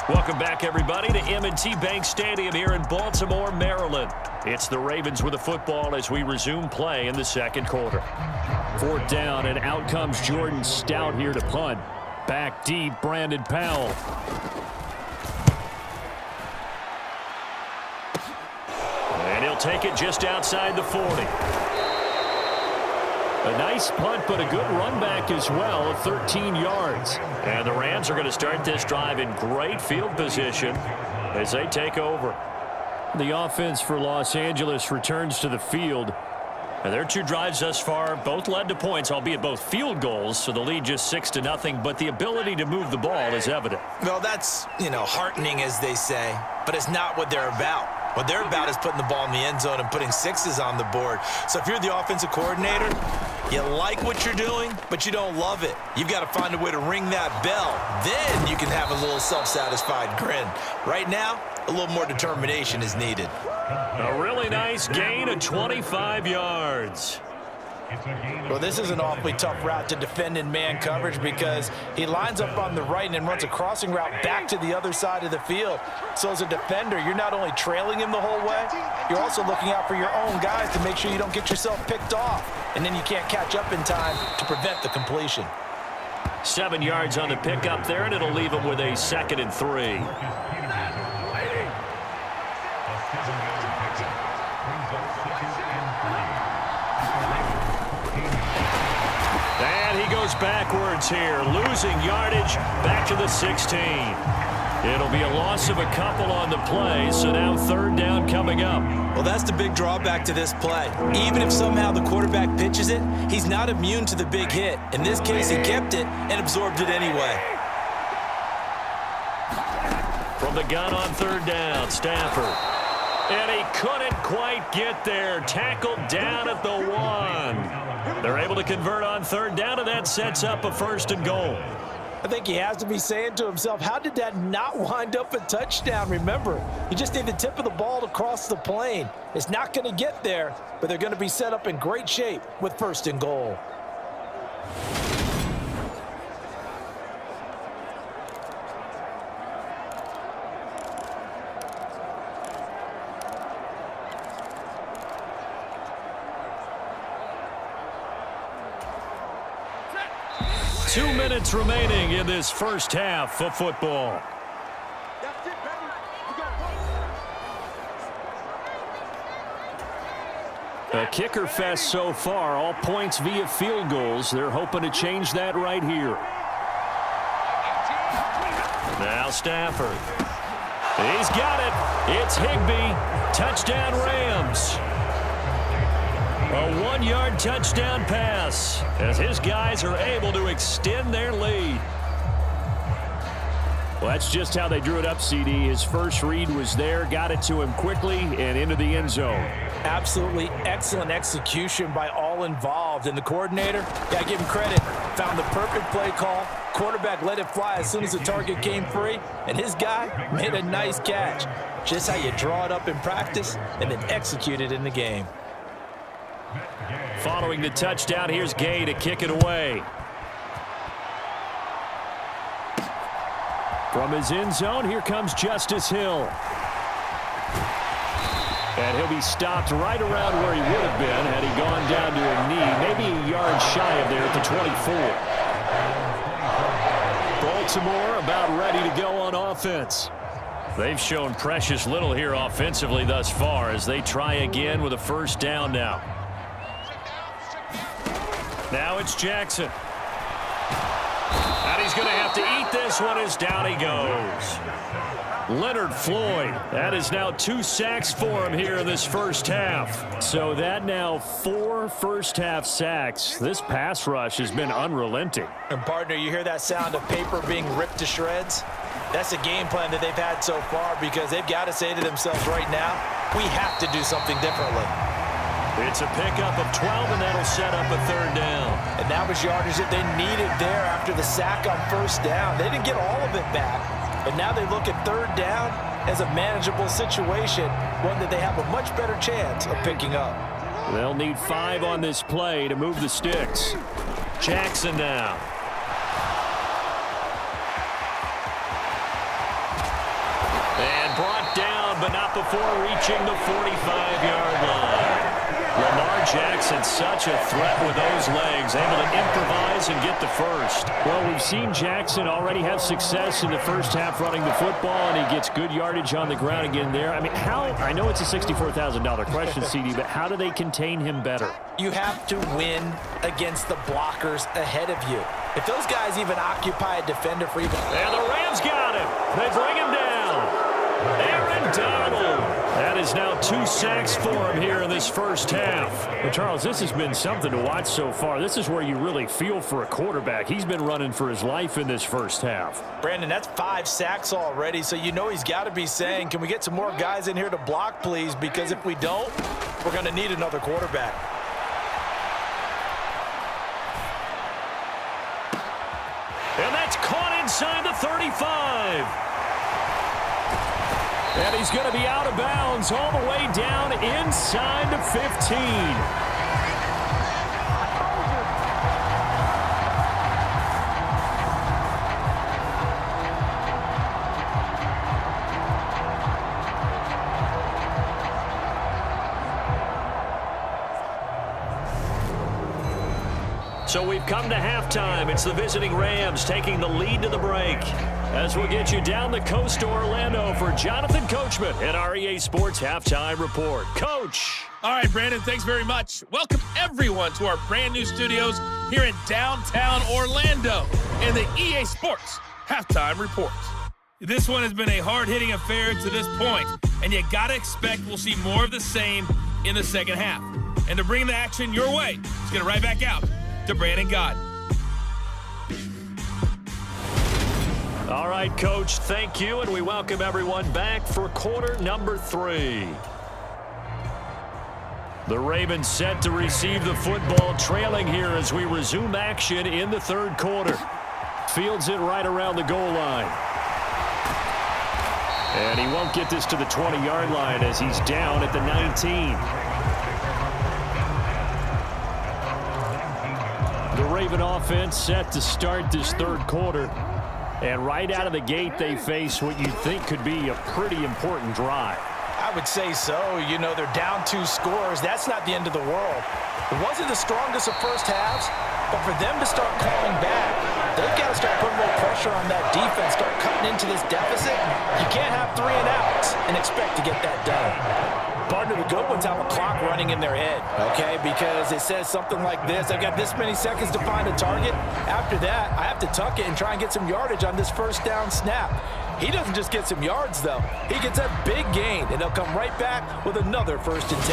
Welcome back, everybody, to M&T Bank Stadium here in Baltimore, Maryland. It's the Ravens with the football as we resume play in the second quarter. 4th down, and out comes Jordan Stout here to punt. Back deep, Brandon Powell. And he'll take it just outside the 40. A nice punt, but a good run back as well of 13 yards. And the Rams are going to start this drive in great field position as they take over. The offense for Los Angeles returns to the field. And their 2 drives thus far both led to points, albeit both field goals, so the lead just 6-0, but the ability to move the ball is evident. Well, that's, heartening, as they say, but it's not what they're about. What they're about is putting the ball in the end zone and putting 6s on the board. So if you're the offensive coordinator, you like what you're doing, but you don't love it. You've got to find a way to ring that bell. Then you can have a little self-satisfied grin. Right now, a little more determination is needed. A really nice gain of 25 yards. Well, this is an awfully tough route to defend in man coverage because he lines up on the right and then runs a crossing route back to the other side of the field. So as a defender, you're not only trailing him the whole way, you're also looking out for your own guys to make sure you don't get yourself picked off. And then you can't catch up in time to prevent the completion. 7 yards on the pickup there, and it'll leave him with a 2nd and 3. And he goes backwards here, losing yardage back to the 16. It'll be a loss of a couple on the play, so now 3rd down coming up. Well, that's the big drawback to this play. Even if somehow the quarterback pitches it, he's not immune to the big hit. In this case, he kept it and absorbed it anyway. From the gun on 3rd down, Stafford. And he couldn't quite get there. Tackled down at the 1. They're able to convert on 3rd down, and that sets up a 1st and goal. I think he has to be saying to himself, how did that not wind up a touchdown? Remember, you just need the tip of the ball to cross the plane. It's not going to get there, but they're going to be set up in great shape with 1st and goal. Two minutes remaining in this first half of football. A kicker fest so far, all points via field goals. They're hoping to change that right here. Now Stafford. He's got it. It's Higbee. Touchdown Rams. A 1-yard touchdown pass as his guys are able to extend their lead. Well, that's just how they drew it up, CD. His first read was there, got it to him quickly and into the end zone. Absolutely excellent execution by all involved. And the coordinator, got to give him credit, found the perfect play call. Quarterback let it fly as soon as the target came free, and his guy made a nice catch. Just how you draw it up in practice and then execute it in the game. Following the touchdown, here's Gay to kick it away. From his end zone, here comes Justice Hill. And he'll be stopped right around where he would have been had he gone down to a knee, maybe a yard shy of there at the 24. Baltimore about ready to go on offense. They've shown precious little here offensively thus far as they try again with a 1st down now. Now it's Jackson. And he's going to have to eat this one as down he goes. Leonard Floyd. That is now 2 sacks for him here in this first half. So that now 4 first-half sacks. This pass rush has been unrelenting. And, partner, you hear that sound of paper being ripped to shreds? That's a game plan that they've had so far because they've got to say to themselves right now, we have to do something differently. It's a pickup of 12, and that'll set up a 3rd down. And that was yardage that they needed there after the sack on 1st down. They didn't get all of it back, but now they look at 3rd down as a manageable situation, one that they have a much better chance of picking up. They'll need 5 on this play to move the sticks. Jackson now. but not before reaching the 45-yard line. Lamar Jackson, such a threat with those legs, able to improvise and get the first. Well, we've seen Jackson already have success in the first half running the football, and he gets good yardage on the ground again there. I mean, I know it's a $64,000 question, CD, but how do they contain him better? You have to win against the blockers ahead of you. If those guys even occupy a defender for even... And the Rams got him. They bring him down. Aaron Donald. That is now 2 sacks for him here in this first half. Well, Charles, this has been something to watch so far. This is where you really feel for a quarterback. He's been running for his life in this first half. Brandon, that's 5 sacks already, so you know he's got to be saying, can we get some more guys in here to block, please? Because if we don't, we're going to need another quarterback. And that's caught inside the 35. And he's going to be out of bounds all the way down inside the 15. So we've come to halftime. It's the visiting Rams taking the lead to the break. As we'll get you down the coast to Orlando for Jonathan Coachman and our EA Sports Halftime Report. Coach. All right, Brandon, thanks very much. Welcome, everyone, to our brand new studios here in downtown Orlando in the EA Sports Halftime Report. This one has been a hard-hitting affair to this point, and you got to expect we'll see more of the same in the second half. And to bring the action your way, let's get it right back out to Brandon Gott. All right, Coach, thank you, and we welcome everyone back for quarter number 3. The Ravens set to receive the football, trailing here as we resume action in the third quarter. Fields it right around the goal line. And he won't get this to the 20-yard line as he's down at the 19. The Raven offense set to start this third quarter. And right out of the gate, they face what you'd think could be a pretty important drive. I would say so. You know, they're down 2 scores. That's not the end of the world. It wasn't the strongest of first halves, but for them to start calling back, they've got to start putting more pressure on that defense, start cutting into this deficit. You can't have 3 and outs and expect to get that done. Partner, the good ones have a clock running in their head, okay? Because it says something like this. I've got this many seconds to find a target. After that, I have to tuck it and try and get some yardage on this first down snap. He doesn't just get some yards, though. He gets a big gain, and he'll come right back with another 1st and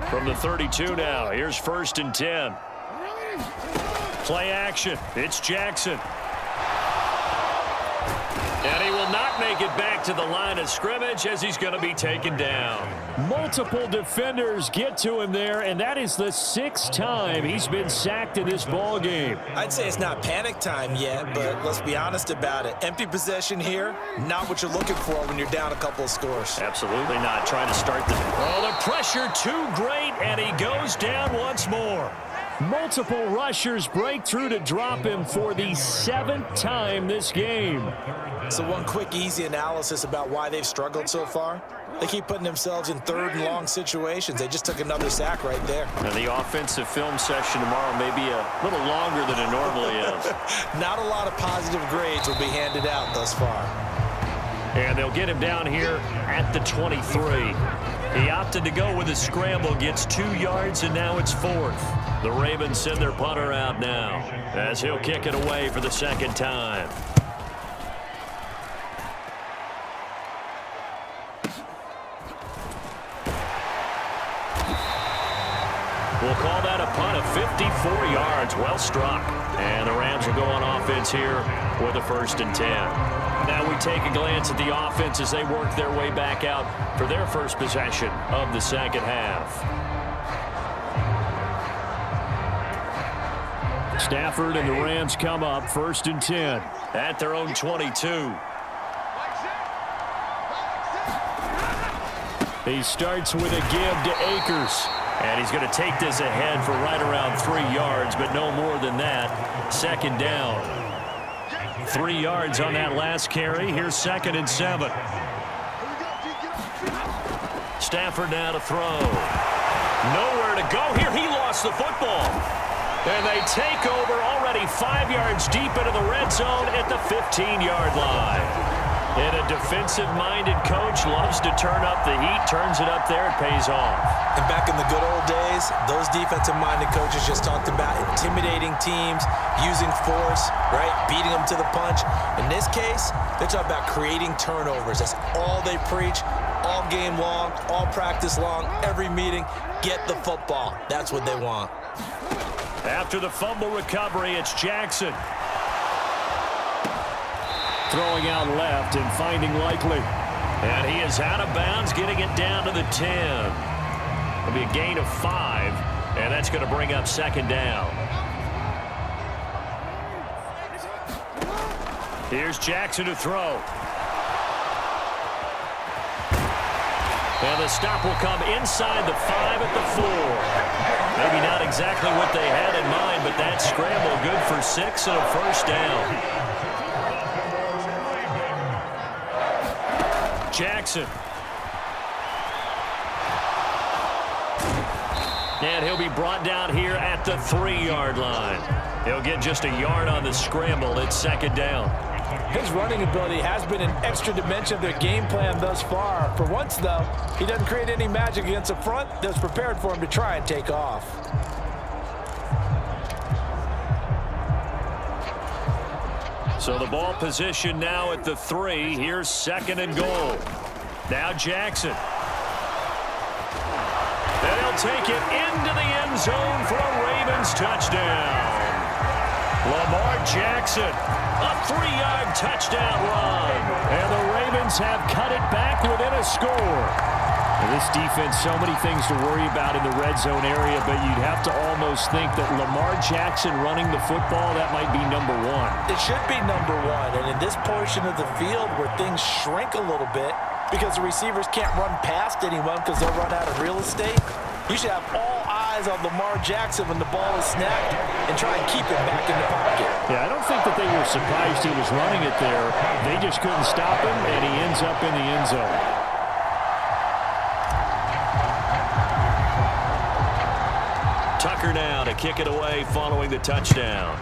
10. From the 32 now, here's 1st and 10. Play action. It's Jackson. And he will not make it back to the line of scrimmage as he's going to be taken down. Multiple defenders get to him there, and that is the 6th time he's been sacked in this ball game. I'd say it's not panic time yet, but let's be honest about it. Empty possession here, not what you're looking for when you're down a couple of scores. Absolutely not. Trying to start the... Oh, the pressure too great, and he goes down once more. Multiple rushers break through to drop him for the 7th time this game. So one quick, easy analysis about why they've struggled so far. They keep putting themselves in 3rd and long situations. They just took another sack right there. And the offensive film session tomorrow may be a little longer than it normally is. Not a lot of positive grades will be handed out thus far. And they'll get him down here at the 23. He opted to go with a scramble, gets 2 yards, and now it's 4th. The Ravens send their punter out now as he'll kick it away for the 2nd time. We'll call that a punt of 54 yards. Well struck. And the Rams will go on offense here with a 1st and 10. Now we take a glance at the offense as they work their way back out for their first possession of the second half. Stafford and the Rams come up 1st and 10. At their own 22. He starts with a give to Akers. And he's going to take this ahead for right around 3 yards, but no more than that. Second down. 3 yards on that last carry. Here's 2nd and 7. Stafford now to throw. Nowhere to go here. He lost the football. And they take over already 5 yards deep into the red zone at the 15-yard line. And a defensive-minded coach loves to turn up the heat, turns it up there, it pays off. And back in the good old days, those defensive-minded coaches just talked about intimidating teams, using force, right, beating them to the punch. In this case, they're talking about creating turnovers. That's all they preach, all game long, all practice long, every meeting. Get the football. That's what they want. After the fumble recovery, it's Jackson. Throwing out left and finding Likely. And he is out of bounds, getting it down to the 10. It'll be a gain of 5, and that's going to bring up 2nd down. Here's Jackson to throw. And the stop will come inside the 5 at the 4. Maybe not exactly what they had in mind, but that scramble good for 6 and a first down. Jackson. And he'll be brought down here at the 3-yard line. He'll get just a yard on the scramble. It's 2nd down. His running ability has been an extra dimension of their game plan thus far. For once, though, he doesn't create any magic against the front that's prepared for him to try and take off. So the ball position now at the 3. Here's 2nd and goal. Now Jackson. And he'll take it into the end zone for a Ravens touchdown. Lamar Jackson, a 3-yard touchdown run. And the Ravens have cut it back within a score. This defense, so many things to worry about in the red zone area, but you'd have to almost think that Lamar Jackson running the football, that might be number 1. It should be number 1, and in this portion of the field where things shrink a little bit because the receivers can't run past anyone because they'll run out of real estate, you should have all eyes on Lamar Jackson when the ball is snapped and try and keep him back in the pocket. Yeah, I don't think that they were surprised he was running it there. They just couldn't stop him, and he ends up in the end zone. Tucker now to kick it away following the touchdown.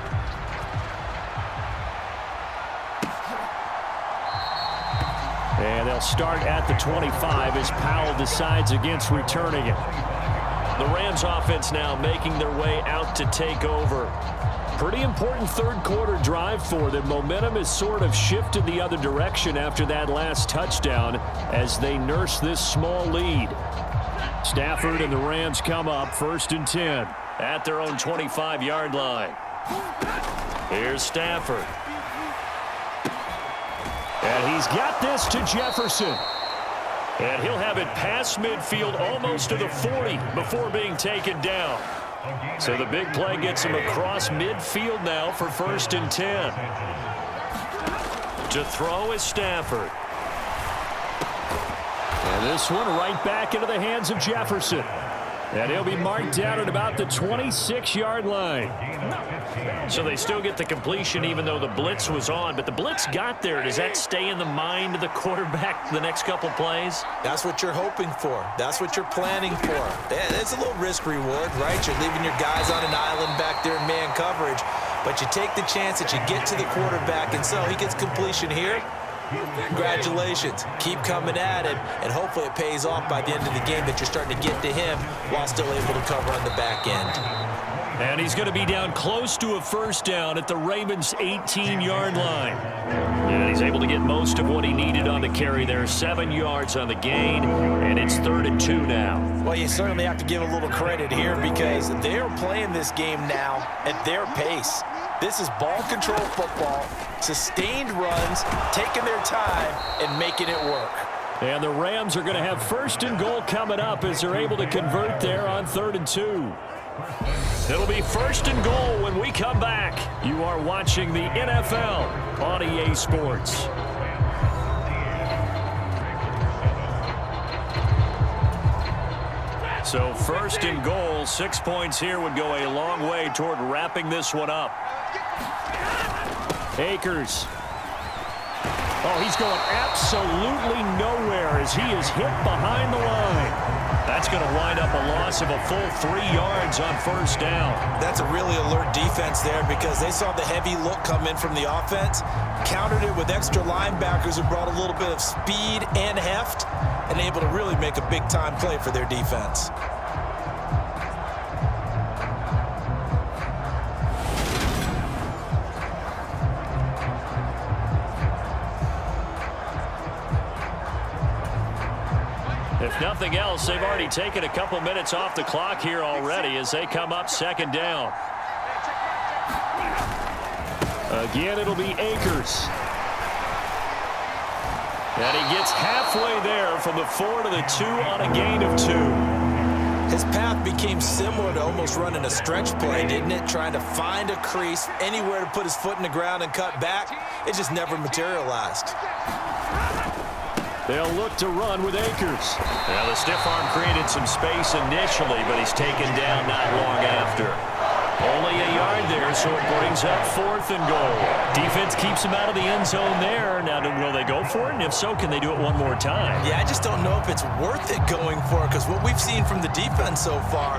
And they'll start at the 25 as Powell decides against returning it. The Rams offense now making their way out to take over. Pretty important third-quarter drive for them. Momentum has sort of shifted the other direction after that last touchdown as they nurse this small lead. Stafford and the Rams come up 1st and 10 at their own 25-yard line. Here's Stafford. And he's got this to Jefferson. And he'll have it past midfield almost to the 40 before being taken down. So the big play gets him across midfield now for 1st and 10. To throw is Stafford. And this one right back into the hands of Jefferson. And he'll be marked down at about the 26-yard line. So they still get the completion even though the blitz was on. But the blitz got there. Does that stay in the mind of the quarterback the next couple plays? That's what you're hoping for. That's what you're planning for. It's a little risk reward, right? You're leaving your guys on an island back there in man coverage. But you take the chance that you get to the quarterback, and so he gets completion here. Congratulations. Keep coming at him, and hopefully it pays off by the end of the game that you're starting to get to him while still able to cover on the back end. And he's going to be down close to a first down at the Ravens' 18-yard line. And he's able to get most of what he needed on the carry there. 7 yards on the gain, and it's 3rd and 2 now. Well, you certainly have to give a little credit here because they're playing this game now at their pace. This is ball control football, sustained runs, taking their time, and making it work. And the Rams are going to have 1st and goal coming up as they're able to convert there on 3rd and 2. It'll be 1st and goal when we come back. You are watching the NFL on EA Sports. So first and goal, 6 points here would go a long way toward wrapping this one up. Akers. Oh, he's going absolutely nowhere as he is hit behind the line. That's going to wind up a loss of a full 3 yards on first down. That's a really alert defense there because they saw the heavy look come in from the offense, countered it with extra linebackers who brought a little bit of speed and heft, and able to really make a big-time play for their defense. If nothing else, they've already taken a couple minutes off the clock here already as they come up second down. Again, it'll be Akers. And he gets halfway there from the 4 to the 2 on a gain of 2. His path became similar to almost running a stretch play, didn't it? Trying to find a crease, anywhere to put his foot in the ground and cut back. It just never materialized. They'll look to run with Akers. Now the stiff arm created some space initially, but he's taken down not long after. Only a yard there, so it brings up 4th and goal. Defense keeps him out of the end zone there. Now, will they go for it? And if so, can they do it one more time? Yeah, I just don't know if it's worth it going for it because what we've seen from the defense so far,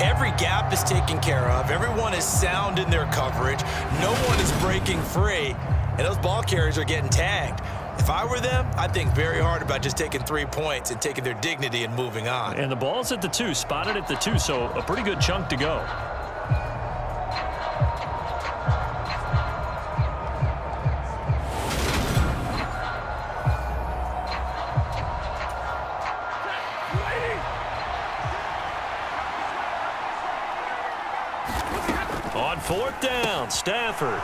every gap is taken care of. Everyone is sound in their coverage. No one is breaking free, and those ball carriers are getting tagged. If I were them, I'd think very hard about just taking 3 points and taking their dignity and moving on. And the ball's at the 2, spotted at the 2, so a pretty good chunk to go. On 4th down, Stafford.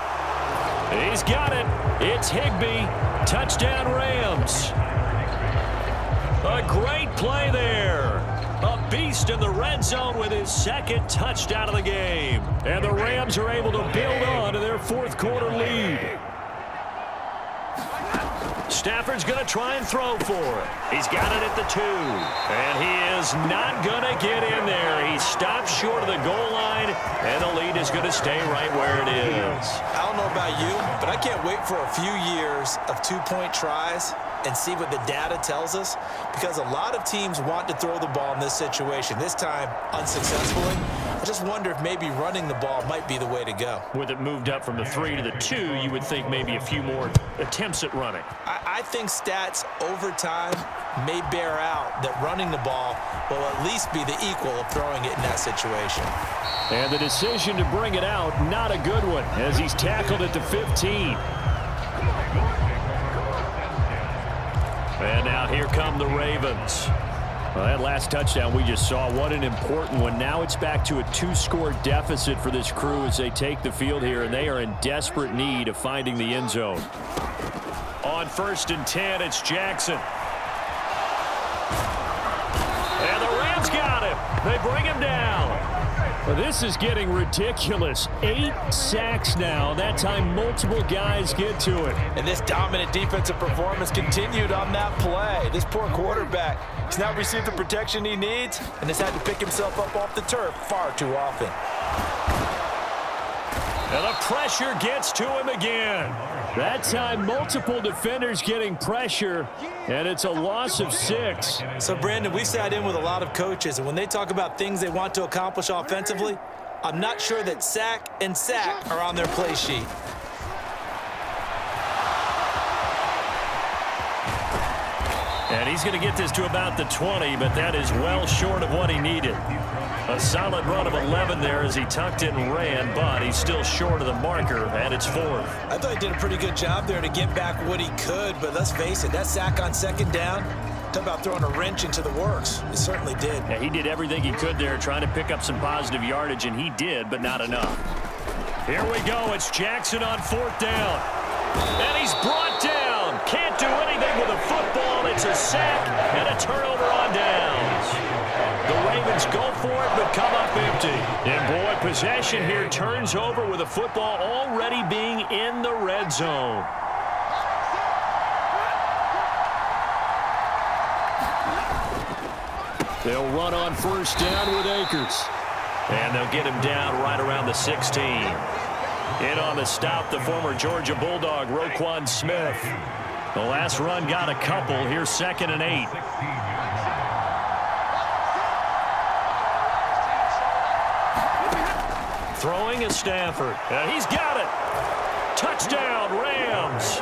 He's got it. It's Higbee. Touchdown, Rams. A great play there. A beast in the red zone with his 2nd touchdown of the game. And the Rams are able to build on to their 4th quarter lead. Stafford's going to try and throw for it. He's got it at the 2. And he is not going to get in there. He stopped short of the goal line, and the lead is going to stay right where it is. I don't know about you, but I can't wait for a few years of 2-point tries and see what the data tells us, because a lot of teams want to throw the ball in this situation, this time unsuccessfully. I just wonder if maybe running the ball might be the way to go. With it moved up from the 3 to the 2, you would think maybe a few more attempts at running. I think stats over time may bear out that running the ball will at least be the equal of throwing it in that situation. And the decision to bring it out, not a good one, as he's tackled at the 15. And now here come the Ravens. Well, that last touchdown we just saw, what an important one. Now it's back to a 2-score deficit for this crew as they take the field here, and they are in desperate need of finding the end zone. On 1st and 10, it's Jackson. And the Rams got him. They bring him down. Well, this is getting ridiculous. 8 sacks now. That time multiple guys get to it. And this dominant defensive performance continued on that play. This poor quarterback has not received the protection he needs and has had to pick himself up off the turf far too often. And the pressure gets to him again. That time, multiple defenders getting pressure, and it's a loss of 6. So, Brandon, we sat in with a lot of coaches, and when they talk about things they want to accomplish offensively, I'm not sure that sack and sack are on their play sheet. And he's going to get this to about the 20, but that is well short of what he needed. A solid run of 11 there as he tucked it and ran, but he's still short of the marker, and it's 4th. I thought he did a pretty good job there to get back what he could, but let's face it, that sack on 2nd down, talk about throwing a wrench into the works. He certainly did. Yeah, he did everything he could there trying to pick up some positive yardage, and he did, but not enough. Here we go. It's Jackson on 4th down. And he's brought down. Can't do anything with a football. It's a sack and a turnover on downs. The Ravens go for it, but come up empty. And boy, possession here turns over with the football already being in the red zone. They'll run on first down with Akers. And they'll get him down right around the 16. In on the stop, the former Georgia Bulldog, Roquan Smith. The last run got a couple. Here's 2nd and 8. Throwing is Stafford. And he's got it. Touchdown, Rams.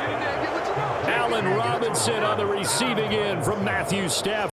Allen Robinson on the receiving end from Matthew Stafford.